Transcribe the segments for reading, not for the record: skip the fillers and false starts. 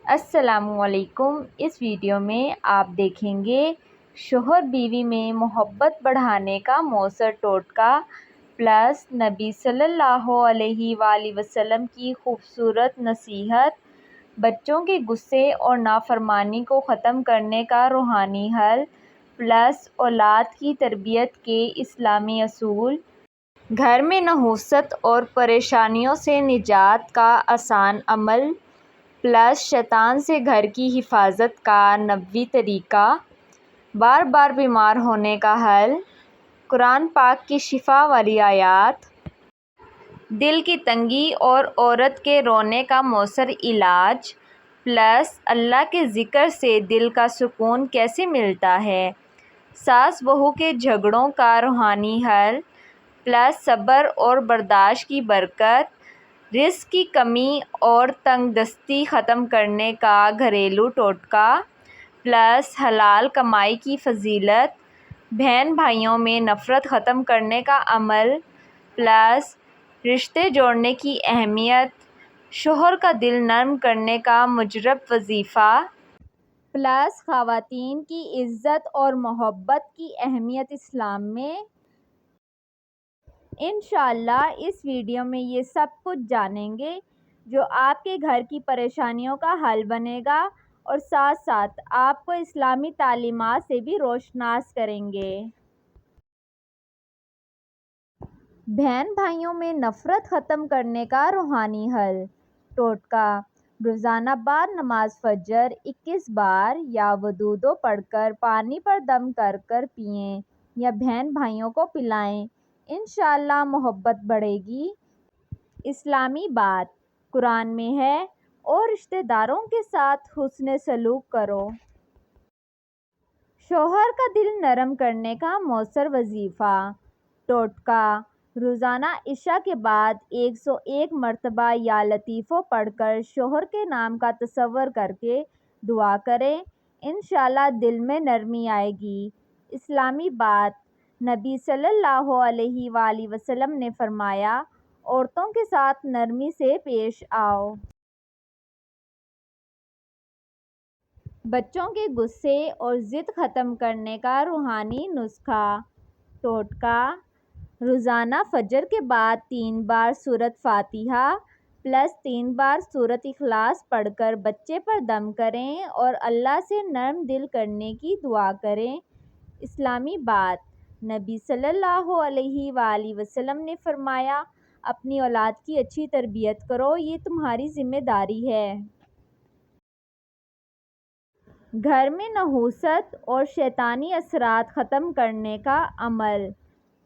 السلام علیکم۔ اس ویڈیو میں آپ دیکھیں گے شوہر بیوی میں محبت بڑھانے کا مؤثر ٹوٹکا پلس نبی صلی اللہ علیہ وآلہ وسلم کی خوبصورت نصیحت، بچوں کے غصے اور نافرمانی کو ختم کرنے کا روحانی حل پلس اولاد کی تربیت کے اسلامی اصول، گھر میں نحوست اور پریشانیوں سے نجات کا آسان عمل پلس شیطان سے گھر کی حفاظت کا نبوی طریقہ، بار بار بیمار ہونے کا حل، قرآن پاک کی شفا والی آیات، دل کی تنگی اور عورت کے رونے کا مؤثر علاج پلس اللہ کے ذکر سے دل کا سکون کیسے ملتا ہے، ساس بہو کے جھگڑوں کا روحانی حل پلس صبر اور برداشت کی برکت، رزق کی کمی اور تنگ دستی ختم کرنے کا گھریلو ٹوٹکا پلس حلال کمائی کی فضیلت، بہن بھائیوں میں نفرت ختم کرنے کا عمل پلس رشتے جوڑنے کی اہمیت، شوہر کا دل نرم کرنے کا مجرب وظیفہ پلس خواتین کی عزت اور محبت کی اہمیت اسلام میں۔ انشاءاللہ اس ویڈیو میں یہ سب کچھ جانیں گے جو آپ کے گھر کی پریشانیوں کا حل بنے گا اور ساتھ ساتھ آپ کو اسلامی تعلیمات سے بھی روشناس کریں گے۔ بہن بھائیوں میں نفرت ختم کرنے کا روحانی حل ٹوٹکا، روزانہ بعد نماز فجر 21 بار یا ودودو پڑھ کر پانی پر دم کر کر پئیں یا بہن بھائیوں کو پلائیں، انشاءاللہ محبت بڑھے گی۔ اسلامی بات قرآن میں ہے اور رشتہ داروں کے ساتھ حسن سلوک کرو۔ شوہر کا دل نرم کرنے کا مؤثر وظیفہ ٹوٹکا، روزانہ عشاء کے بعد 101 مرتبہ یا لطیفہ پڑھ کر شوہر کے نام کا تصور کر کے دعا کریں، انشاءاللہ دل میں نرمی آئے گی۔ اسلامی بات نبی صلی اللہ علیہ وآلہ وسلم نے فرمایا، عورتوں کے ساتھ نرمی سے پیش آؤ۔ بچوں کے غصے اور ضد ختم کرنے کا روحانی نسخہ ٹوٹکا، روزانہ فجر کے بعد 3 بار سورۃ فاتحہ پلس 3 بار سورۃ اخلاص پڑھ کر بچے پر دم کریں اور اللہ سے نرم دل کرنے کی دعا کریں۔ اسلامی بات نبی صلی اللہ علیہ وآلہ وسلم نے فرمایا، اپنی اولاد کی اچھی تربیت کرو، یہ تمہاری ذمہ داری ہے۔ گھر میں نحوست اور شیطانی اثرات ختم کرنے کا عمل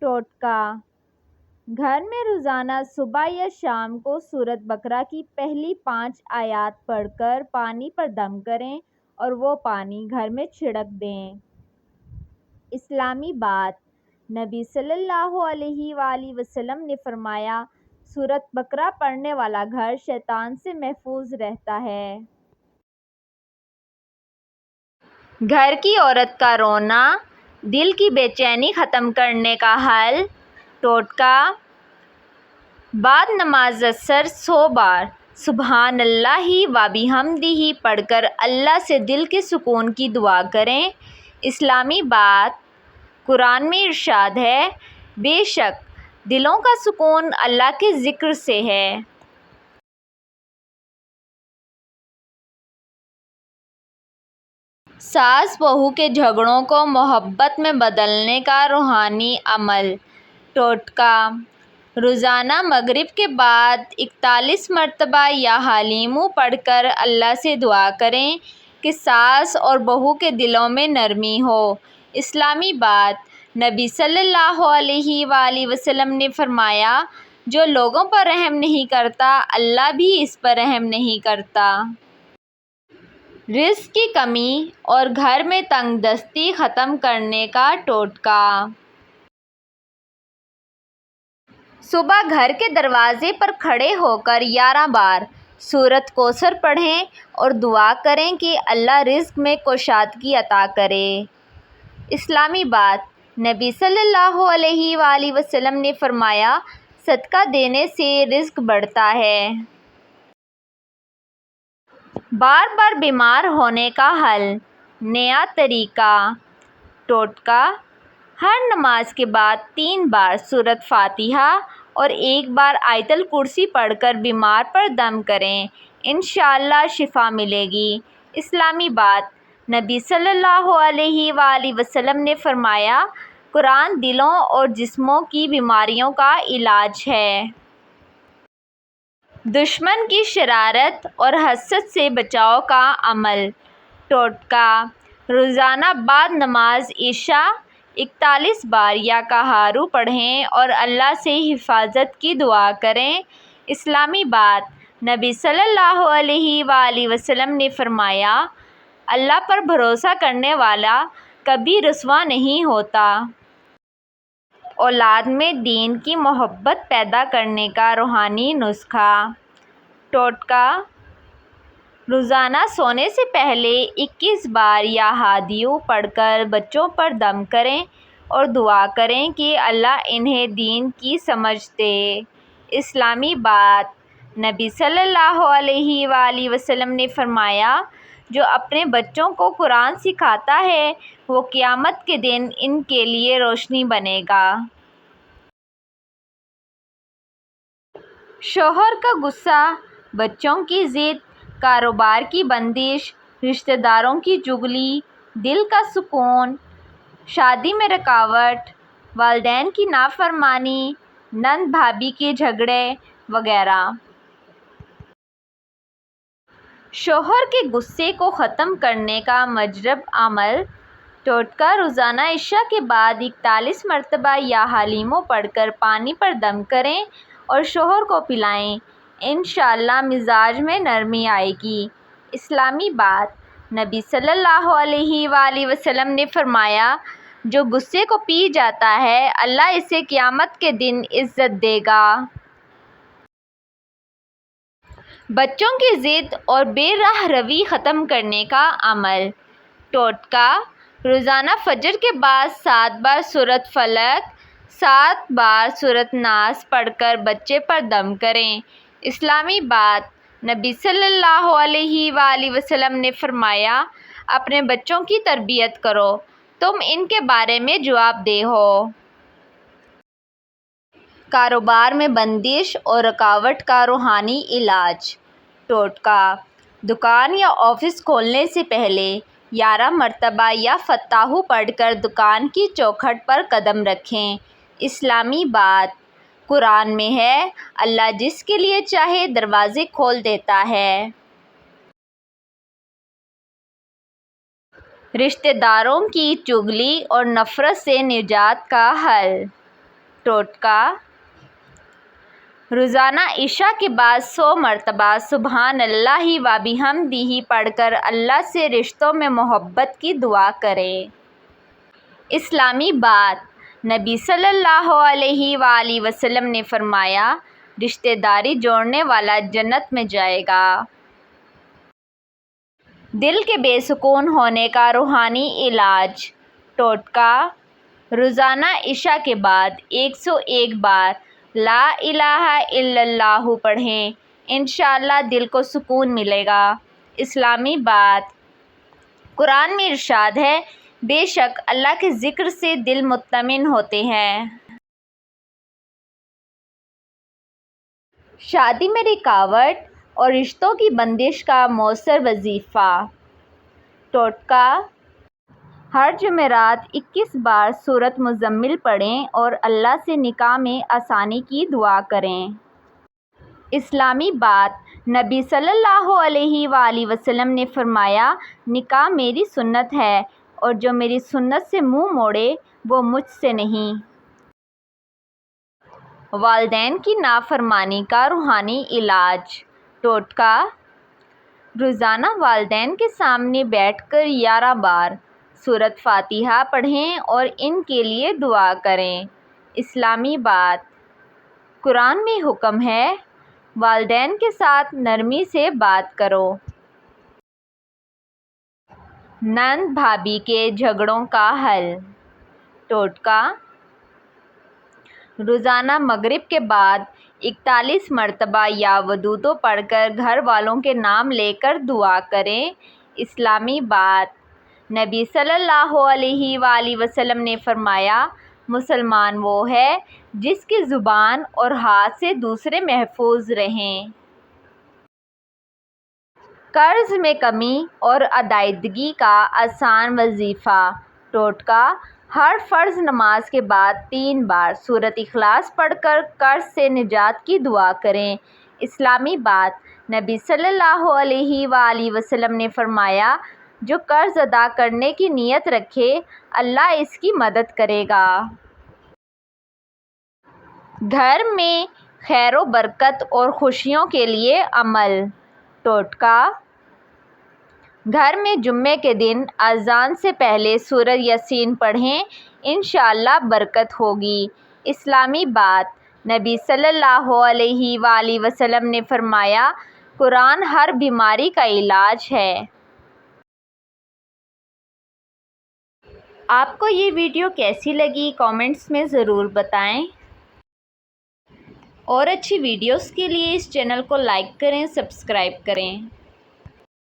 ٹوٹکا، گھر میں روزانہ صبح یا شام کو سورۃ بقرہ کی پہلی 5 آیات پڑھ کر پانی پر دم کریں اور وہ پانی گھر میں چھڑک دیں۔ اسلامی بات نبی صلی اللہ علیہ وآلہ وسلم نے فرمایا، سورۃ بقرہ پڑھنے والا گھر شیطان سے محفوظ رہتا ہے۔ گھر کی عورت کا رونا، دل کی بے چینی ختم کرنے کا حل ٹوٹکا، بعد نماز عصر 100 بار سبحان اللہ و بحمدہ پڑھ کر اللہ سے دل کے سکون کی دعا کریں۔ اسلامی بات قرآن میں ارشاد ہے، بے شک دلوں کا سکون اللہ کے ذکر سے ہے۔ ساس بہو کے جھگڑوں کو محبت میں بدلنے کا روحانی عمل ٹوٹکا، روزانہ مغرب کے بعد 41 مرتبہ یا حلیمو پڑھ کر اللہ سے دعا کریں کہ ساس اور بہو کے دلوں میں نرمی ہو۔ اسلامی بات نبی صلی اللہ علیہ وآلہ وسلم نے فرمایا، جو لوگوں پر رحم نہیں کرتا اللہ بھی اس پر رحم نہیں کرتا۔ رزق کی کمی اور گھر میں تنگ دستی ختم کرنے کا ٹوٹکا، صبح گھر کے دروازے پر کھڑے ہو کر 11 بار سورۃ کوثر پڑھیں اور دعا کریں کہ اللہ رزق میں کشادگی عطا کرے۔ اسلامی بات نبی صلی اللہ علیہ وآلہ وسلم نے فرمایا، صدقہ دینے سے رزق بڑھتا ہے۔ بار بار بیمار ہونے کا حل، نیا طریقہ۔ ٹوٹکا: ہر نماز کے بعد 3 بار سورۃ فاتحہ اور 1 بار آیت الکرسی پڑھ کر بیمار پر دم کریں، انشاءاللہ شفا ملے گی۔ اسلامی بات: نبی صلی اللہ علیہ وآلہ وسلم نے فرمایا، قرآن دلوں اور جسموں کی بیماریوں کا علاج ہے۔ دشمن کی شرارت اور حسد سے بچاؤ کا عمل۔ ٹوٹکا: روزانہ بعد نماز عشاء 41 بار یا قہارو پڑھیں اور اللہ سے حفاظت کی دعا کریں۔ اسلامی بات: نبی صلی اللہ علیہ وآلہ وسلم نے فرمایا، اللہ پر بھروسہ کرنے والا کبھی رسوا نہیں ہوتا۔ اولاد میں دین کی محبت پیدا کرنے کا روحانی نسخہ۔ ٹوٹکا: روزانہ سونے سے پہلے 21 بار یا ہادیو پڑھ کر بچوں پر دم کریں اور دعا کریں کہ اللہ انہیں دین کی سمجھ دے۔ اسلامی بات: نبی صلی اللہ علیہ وآلہ وسلم نے فرمایا، جو اپنے بچوں کو قرآن سکھاتا ہے وہ قیامت کے دن ان کے لیے روشنی بنے گا۔ شوہر کا غصہ، بچوں کی ضد، کاروبار کی بندش، رشتہ داروں کی چغلی، دل کا سکون، شادی میں رکاوٹ، والدین کی نافرمانی، نند بھابھی کے جھگڑے وغیرہ۔ شوہر کے غصے کو ختم کرنے کا مجرب عمل۔ ٹوٹکا: روزانہ عشاء کے بعد 41 مرتبہ یا حلیمو پڑھ کر پانی پر دم کریں اور شوہر کو پلائیں، انشاءاللہ مزاج میں نرمی آئے گی۔ اسلامی بات: نبی صلی اللہ علیہ وآلہ وسلم نے فرمایا، جو غصے کو پی جاتا ہے اللہ اسے قیامت کے دن عزت دے گا۔ بچوں کی ضد اور بے راہ روی ختم کرنے کا عمل۔ ٹوٹکا: روزانہ فجر کے بعد 7 بار سورۃ فلق، 7 بار سورۃ ناس پڑھ کر بچے پر دم کریں۔ اسلامی بات: نبی صلی اللہ علیہ وآلہ وسلم نے فرمایا، اپنے بچوں کی تربیت کرو، تم ان کے بارے میں جواب دہ ہو۔ کاروبار میں بندش اور رکاوٹ کا روحانی علاج۔ ٹوٹکا: دکان یا آفس کھولنے سے پہلے 11 مرتبہ یا فتح پڑھ کر دکان کی چوکھٹ پر قدم رکھیں۔ اسلامی بات: قرآن میں ہے، اللہ جس کے لیے چاہے دروازے کھول دیتا ہے۔ رشتہ داروں کی چغلی اور نفرت سے نجات کا حل۔ ٹوٹکا: روزانہ عشاء کے بعد 100 مرتبہ سبحان اللہ و بحمدہ پڑھ کر اللہ سے رشتوں میں محبت کی دعا کریں۔ اسلامی بات: نبی صلی اللہ علیہ وآلہ وسلم نے فرمایا، رشتہ داری جوڑنے والا جنت میں جائے گا۔ دل کے بے سکون ہونے کا روحانی علاج۔ ٹوٹکا: روزانہ عشاء کے بعد 101 بار لا الہ الا اللہ پڑھیں، انشاءاللہ دل کو سکون ملے گا۔ اسلامی بات: قرآن میں ارشاد ہے، بے شک اللہ کے ذکر سے دل مطمئن ہوتے ہیں۔ شادی میں رکاوٹ اور رشتوں کی بندش کا مؤثر وظیفہ۔ ٹوٹکا: ہر جمعرات 21 بار سورۃ مزمل پڑھیں اور اللہ سے نکاح میں آسانی کی دعا کریں۔ اسلامی بات: نبی صلی اللہ علیہ وآلہ وسلم نے فرمایا، نکاح میری سنت ہے اور جو میری سنت سے منہ موڑے وہ مجھ سے نہیں۔ والدین کی نافرمانی کا روحانی علاج۔ ٹوٹکا: روزانہ والدین کے سامنے بیٹھ کر 11 بار سورۃ فاتحہ پڑھیں اور ان کے لیے دعا کریں۔ اسلامی بات: قرآن میں حکم ہے، والدین کے ساتھ نرمی سے بات کرو۔ نند بھابھی کے جھگڑوں کا حل۔ ٹوٹکا: روزانہ مغرب کے بعد 41 مرتبہ یا ودودو پڑھ کر گھر والوں کے نام لے کر دعا کریں۔ اسلامی بات، نبی صلی اللہ علیہ وآلہ وسلم نے فرمایا، مسلمان وہ ہے جس کی زبان اور ہاتھ سے دوسرے محفوظ رہیں۔ قرض میں کمی اور ادائیگی کا آسان وظیفہ۔ ٹوٹکا: ہر فرض نماز کے بعد 3 بار سورۃ اخلاص پڑھ کر قرض سے نجات کی دعا کریں۔ اسلامی بات، نبی صلی اللہ علیہ وآلہ وسلم نے فرمایا، جو قرض ادا کرنے کی نیت رکھے اللہ اس کی مدد کرے گا۔ گھر میں خیر و برکت اور خوشیوں کے لیے عمل۔ ٹوٹکا: گھر میں جمعے کے دن اذان سے پہلے سورۃ یاسین پڑھیں، انشاءاللہ برکت ہوگی۔ اسلامی بات، نبی صلی اللہ علیہ وآلہ وسلم نے فرمایا، قرآن ہر بیماری کا علاج ہے۔ آپ کو یہ ویڈیو کیسی لگی کامنٹس میں ضرور بتائیں، اور اچھی ویڈیوز کے لیے اس چینل کو لائک کریں، سبسکرائب کریں۔